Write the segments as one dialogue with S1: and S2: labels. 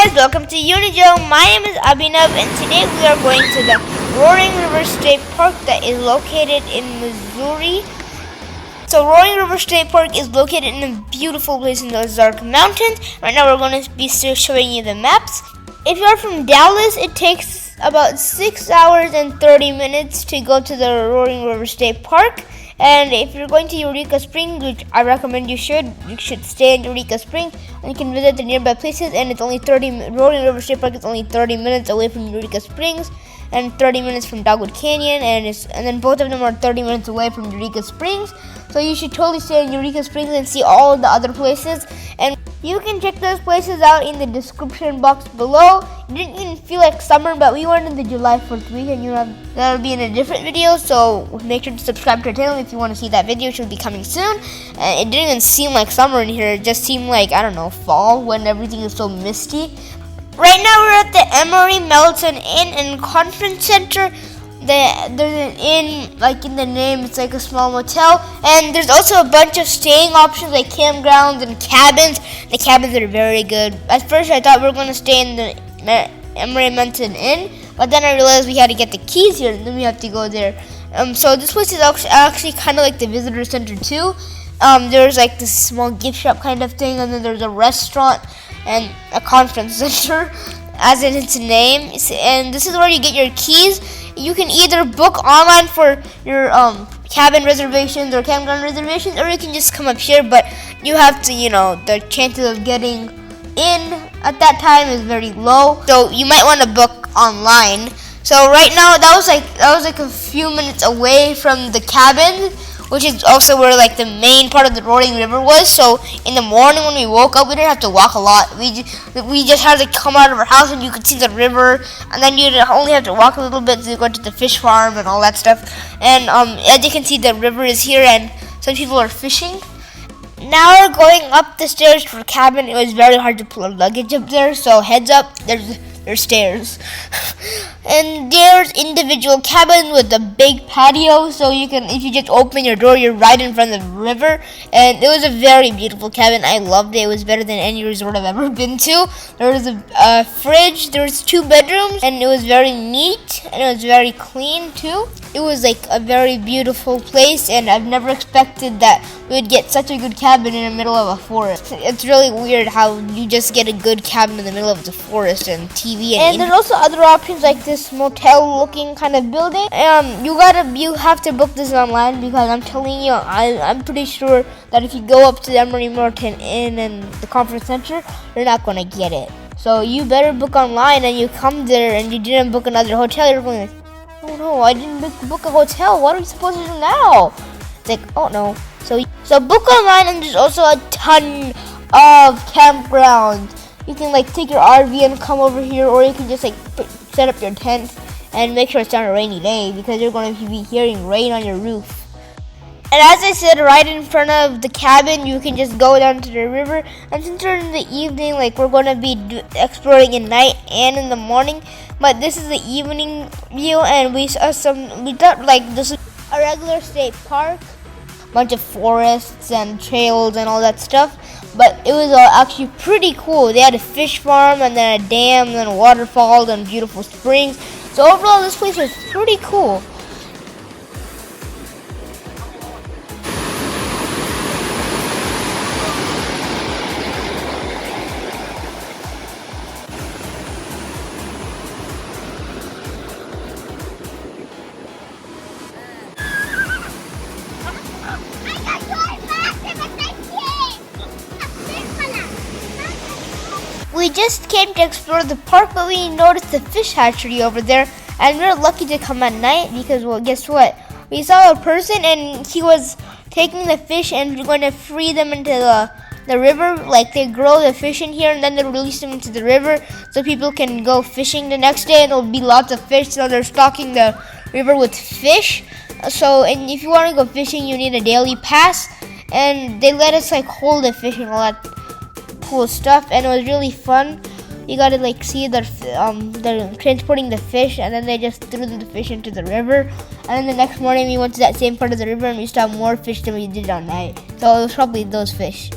S1: guys, welcome to UNIJOU. My name is Abhinav and today we are going to the Roaring River State Park that is located in Missouri. So Roaring River State Park is located in a beautiful place in the Ozark Mountains. Right now we're going to be showing you the maps. If you are from Dallas, it takes about 6 hours and 30 minutes to go to the Roaring River State Park. And if you're going to Eureka Springs, which I recommend you should stay in Eureka Springs and you can visit the nearby places. And it's only Roaring River State Park is only 30 minutes away from Eureka Springs and 30 minutes from Dogwood Canyon, and then both of them are 30 minutes away from Eureka Springs. So you should totally stay in Eureka Springs and see all the other places. And you can check those places out in the description box below. It didn't even feel like summer, but we went in the July 4th week, and that'll be in a different video. So make sure to subscribe to our channel if you want to see that video. It should be coming soon. It didn't even seem like summer in here. It just seemed like, I don't know, fall when everything is so misty. Right now we're at the Emory Mountain Inn and Conference Center. There's an inn, like in the name, it's like a small motel. And there's also a bunch of staying options like campgrounds and cabins. The cabins are very good. At first I thought we were going to stay in the Emory Mountain Inn, but then I realized we had to get the keys here and then we have to go there. So this place is actually kind of like the visitor center too. There's like this small gift shop kind of thing, and then there's a restaurant and a conference center, as in its name. And this is where you get your keys. You can either book online for your cabin reservations or campground reservations, or you can just come up here, but you have to, the chances of getting in at that time is very low, so you might want to book online. So right now that was like a few minutes away from the cabin, which is also where like the main part of the Roaring River was. So in the morning when we woke up, we didn't have to walk a lot. We just had to come out of our house and you could see the river, and then you only have to walk a little bit to go to the fish farm and all that stuff. And as you can see, the river is here and some people are fishing. Now we're going up the stairs to the cabin. It was very hard to pull our luggage up there, so heads up, there's stairs. And there's individual cabins with a big patio, so you can, if you just open your door, you're right in front of the river. And it was a very beautiful cabin. I loved it. It was better than any resort I've ever been to. There was a fridge, there was 2 bedrooms, and it was very neat, and it was very clean too. It was like a very beautiful place, and I've never expected that we would get such a good cabin in the middle of a forest. It's really weird how you just get a good cabin in the middle of the forest and TV. And there's also other options like this motel-looking kind of building. You have to book this online, because I'm telling you, I'm pretty sure that if you go up to the Emory Mountain Inn and the conference center, you're not gonna get it. So you better book online, and you come there and you didn't book another hotel, you're going like, oh no, I didn't book a hotel. What are we supposed to do now? It's like, oh no. So book online, and there's also a ton of campgrounds. You can like take your RV and come over here, or you can just like set up your tent and make sure it's not a rainy day, because you're going to be hearing rain on your roof. And as I said, right in front of the cabin, you can just go down to the river. And since we're in the evening, like we're going to be exploring at night and in the morning, but this is the evening view, and we thought like this is a regular state park, bunch of forests and trails and all that stuff, but it was actually pretty cool. They had a fish farm, and then a dam, and then waterfalls and beautiful springs. So overall, this place was pretty cool. We just came to explore the park, but we noticed the fish hatchery over there, and we were lucky to come at night because, well, guess what? We saw a person, and he was taking the fish and going to free them into the river. Like, they grow the fish in here, and then they release them into the river so people can go fishing the next day, and there'll be lots of fish. So they're stocking the river with fish. So, and if you want to go fishing, you need a daily pass, and they let us like hold the fish and all that cool stuff, and it was really fun. You got to like see they're transporting the fish, and then they just threw the fish into the river. And then the next morning we went to that same part of the river, and we saw more fish than we did at night. So it was probably those fish.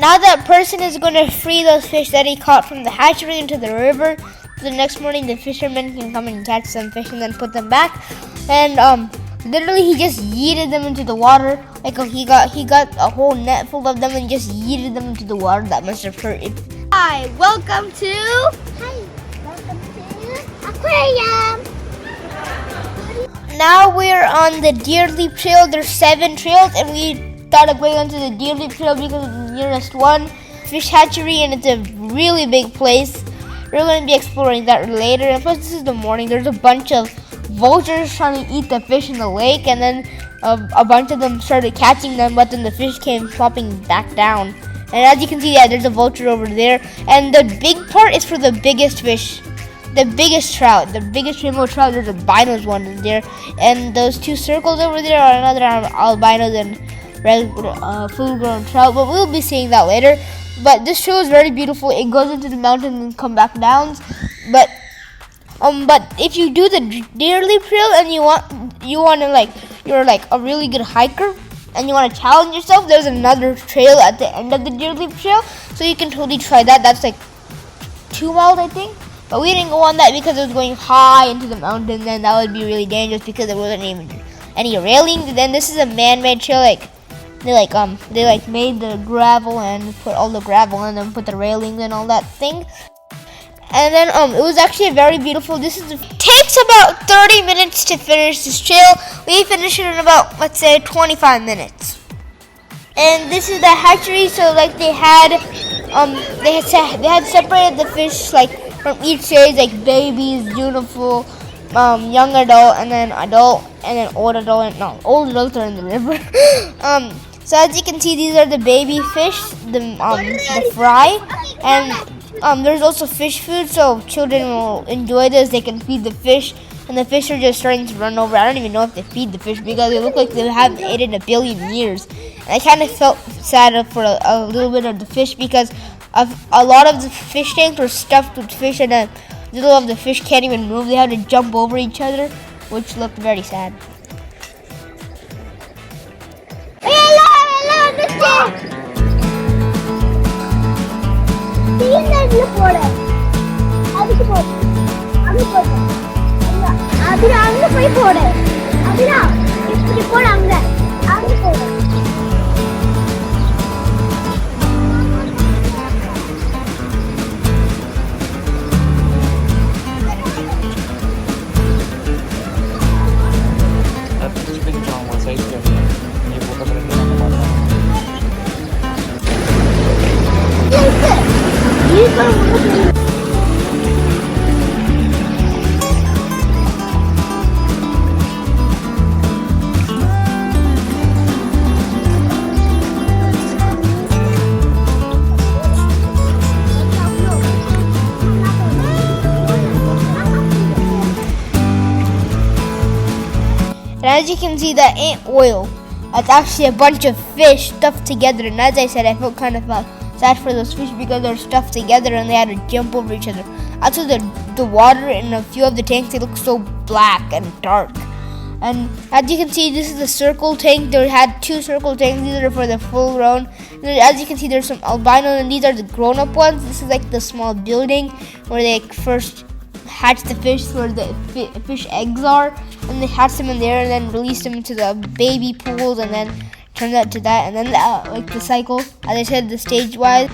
S1: Now that person is going to free those fish that he caught from the hatchery into the river. The next morning, the fishermen can come and catch some fish and then put them back. And literally, he just yeeted them into the water. Like he got a whole net full of them and just yeeted them into the water. That must have hurt it.
S2: Hi, welcome to aquarium.
S1: Now we're on the Deer Leap Trail. There's 7 trails, and we thought of going onto the Deer Leap Trail because it's the nearest one. Fish hatchery, and it's a really big place. We're going to be exploring that later. And plus, this is the morning. There's a bunch of vultures trying to eat the fish in the lake, and then a bunch of them started catching them, but then the fish came flopping back down. And as you can see, yeah, there's a vulture over there. And the big part is for the biggest fish. The biggest trout, the biggest rainbow trout. There's albinos one in there, and those 2 circles over there are another albinos and full-grown trout. But we'll be seeing that later. But this trail is very beautiful. It goes into the mountain and come back down. But if you do the Deer Leap Trail and you're like a really good hiker and you want to challenge yourself, there's another trail at the end of the Deer Leap Trail, so you can totally try that. That's like 2 miles, I think. But we didn't go on that because it was going high into the mountain, and that would be really dangerous because there wasn't even any railings. And then this is a man-made trail. They made the gravel and put all the gravel in and put the railings and all that thing. And then it was actually a very beautiful. Takes about 30 minutes to finish this trail. We finished it in about, let's say, 25 minutes. And this is the hatchery. So like they had separated the fish like from each stage, like babies, beautiful, young adult, and then old adult. And old adults are in the river. So as you can see, these are the baby fish, the fry, and there's also fish food, so children will enjoy this. They can feed the fish, and the fish are just starting to run over. I don't even know if they feed the fish because they look like they haven't eaten in a billion years. And I kind of felt sad for a little bit of the fish because a lot of the fish tanks were stuffed with fish, and a little of the fish can't even move. They had to jump over each other, which looked very sad. And as you can see, that ain't oil. It's actually a bunch of fish stuffed together. And as I said, I felt sad for those fish because they're stuffed together and they had to jump over each other. Also, the water in a few of the tanks, they look so black and dark. And as you can see, this is a circle tank. They had 2 circle tanks. These are for the full grown. And as you can see, there's some albinos, and these are the grown-up ones. This is like the small building where they first hatch the fish, where the fish eggs are, and they hatch them in there and then release them into the baby pools and then turn that to that, and then like the cycle, as I said, the stage wise.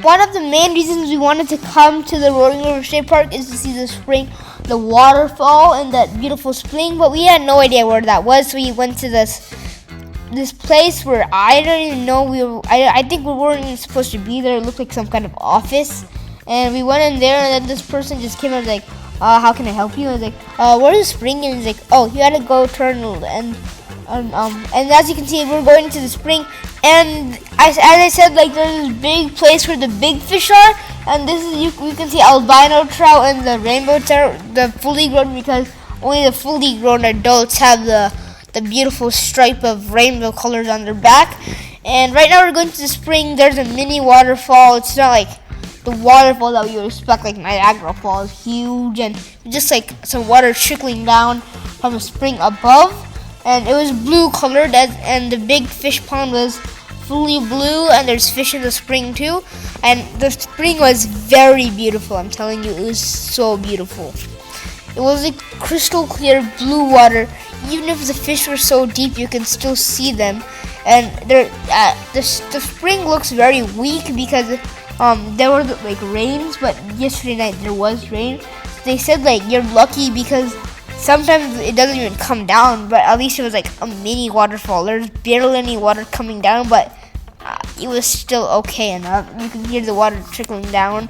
S1: One of the main reasons we wanted to come to the Roaring River State Park is to see the spring the waterfall and that beautiful spring, but we had no idea where that was. So we went to this place where I don't even know I think we weren't even supposed to be there. It looked like some kind of office, and we went in there, and then this person just came and was like, how can I help you? I was like, where's the spring? And he's like, oh, you gotta go turn, and as you can see, we're going to the spring, and as I said, like, there's this big place where the big fish are, and this is you can see albino trout and the rainbow trout, the fully grown, because only the fully grown adults have the beautiful stripe of rainbow colors on their back. And right now we're going to the spring. There's a mini waterfall. It's not like the waterfall that you would expect, like Niagara Falls, huge, and just like some water trickling down from a spring above. And it was blue colored, and the big fish pond was fully blue, and there's fish in the spring too. And the spring was very beautiful. I'm telling you, it was so beautiful. It was like crystal clear blue water. Even if the fish were so deep, you can still see them. And the spring looks very weak because there were like rains, but yesterday night there was rain. They said like you're lucky because sometimes it doesn't even come down, but at least it was like a mini waterfall. There's barely any water coming down, but it was still okay enough. You can hear the water trickling down.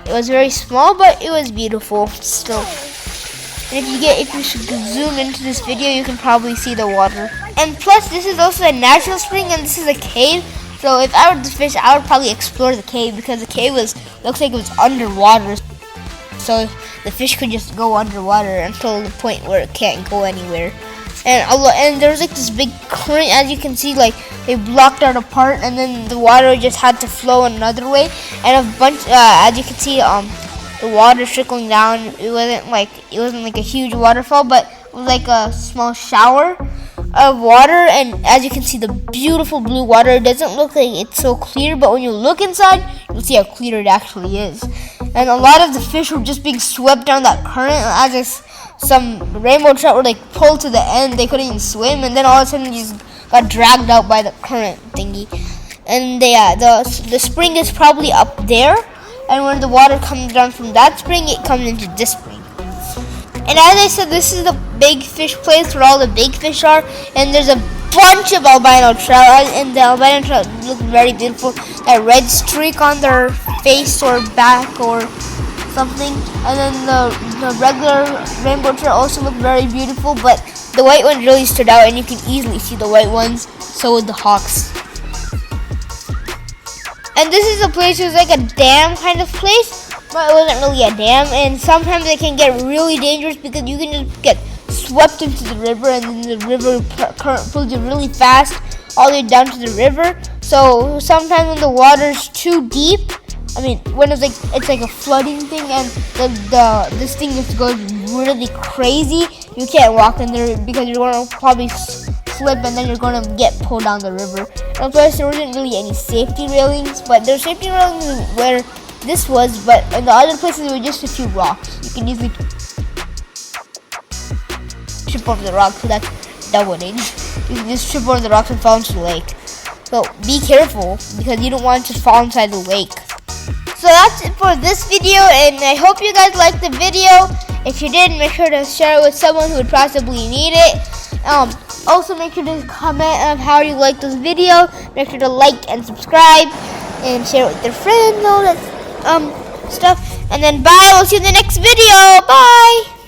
S1: It was very small, but it was beautiful still. And if you should zoom into this video, you can probably see the water. And plus, this is also a natural spring, and this is a cave. So if I were to fish, I would probably explore the cave, because the cave looks like it was underwater. So the fish could just go underwater until the point where it can't go anywhere. And there was like this big current, as you can see, like they blocked out a part, and then the water just had to flow another way. And a bunch, as you can see, the water trickling down. It wasn't like a huge waterfall, but it was like a small shower of water. And as you can see, the beautiful blue water. It doesn't look like it's so clear, but when you look inside, you'll see how clear it actually is. And a lot of the fish were just being swept down that current. As some rainbow trout were like pulled to the end, they couldn't even swim, and then all of a sudden just got dragged out by the current thingy. And the spring is probably up there. And when the water comes down from that spring, it comes into this spring. And as I said, this is the big fish place where all the big fish are. And there's a bunch of albino trout. And the albino trout look very beautiful. That red streak on their face or back or something. And then the regular rainbow trout also look very beautiful. But the white one really stood out, and you can easily see the white ones. So would the hawks. And this is a place, it was like a dam kind of place, but it wasn't really a dam. And sometimes it can get really dangerous because you can just get swept into the river, and then the river current pulls you really fast all the way down to the river. So sometimes when the water's too deep, I mean, when it's like a flooding thing, and this thing just goes really crazy, you can't walk in there because you're going to probably slip, and then you're going to get pulled down the river. And plus, there wasn't really any safety railings, but there's safety railings where this was, but in the other places there were just a few rocks. You can easily trip over the rocks, so that's Dogwood. You can just trip over the rocks and fall into the lake. So be careful, because you don't want to just fall inside the lake. So that's it for this video, and I hope you guys liked the video. If you did, make sure to share it with someone who would possibly need it. Also, make sure to comment on how you like this video. Make sure to like and subscribe and share it with your friends, all that stuff. And then bye. We'll see you in the next video. Bye.